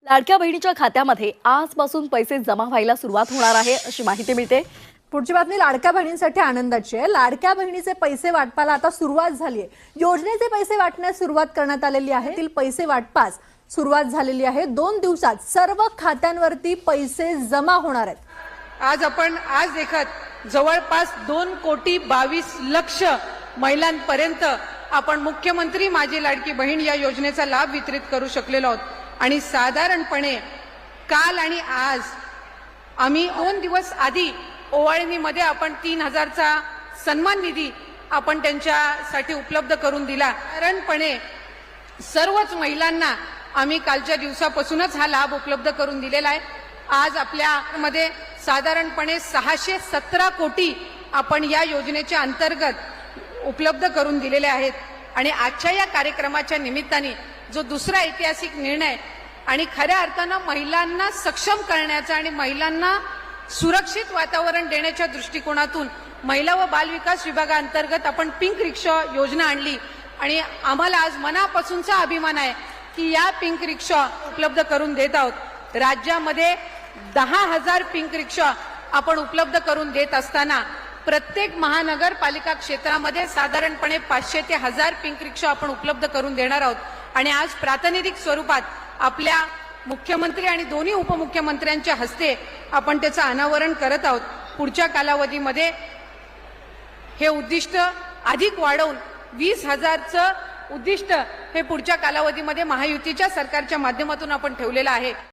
लाडक्या बहिणीच्या खात्यामध्ये आजपासून पैसे जमा व्हायला सुरुवात होणार आहे अशी माहिती मिळते। पुढची बातमी लाडक्या बहिणींसाठी आनंदाची आहे। लाडक्या बहिणीचे पैसे वाटपाला आता सुरुवात झाली आहे। योजनेचे पैसे वाटण्यास सुरुवात करण्यात आलेली आहे। तील पैसे वाटपास सुरुवात झालेली आहे। 2 दिवसात सर्व खात्यांवरती पैसे जमा होणार आहेत। आज देखत जवळपास 2,22,00,000 महिलांपर्यंत आपण मुख्यमंत्री माझी लाडकी बहीण या योजनेचा लाभ वितरित करू शकलेलो आहोत। आणि साधारणपणे काल आणि आज आम्ही 2 दिवस आधी ओवाळणीमध्ये आपण 3,000 चा सन्मान निधी आपण त्यांच्यासाठी उपलब्ध करून दिला। साधारणपणे सर्वच महिलांना आम्ही कालच्या दिवसापासूनच हा लाभ उपलब्ध करून दिलेला आहे। आज आपल्यामध्ये साधारणपणे 617 कोटी आपण या योजनेच्या अंतर्गत उपलब्ध करून दिलेले आहेत। आणि आजच्या या कार्यक्रमाच्या निमित्ताने जो दुसरा ऐतिहासिक निर्णय आणि खऱ्या अर्थानं महिलांना सक्षम करण्याचा आणि महिलांना सुरक्षित वातावरण देण्याच्या दृष्टिकोनातून महिला व बाल विकास विभागाअंतर्गत आपण पिंक रिक्षा योजना आणली। आणि आम्हाला आज मनापासूनचा अभिमान आहे की या पिंक रिक्षा उपलब्ध करून देत आहोत। राज्यामध्ये 10,000 पिंक रिक्षा आपण उपलब्ध करून देत असताना प्रत्येक महानगरपालिका क्षेत्रामध्ये साधारणपणे 500 ते 1000 पिंक रिक्षा आपण उपलब्ध करून देणार आहोत। आणि आज प्रातिनिधिक स्वरूपात आपल्या मुख्यमंत्री आणि दोन्ही उपमुख्यमंत्र्यांच्या हस्ते आपण त्याचं अनावरण करत आहोत। पुढच्या कालावधीमध्ये हे उद्दिष्ट अधिक वाढवून 20,000चं उद्दिष्ट हे पुढच्या कालावधीमध्ये महायुतीच्या सरकारच्या माध्यमातून आपण ठेवलेलं आहे।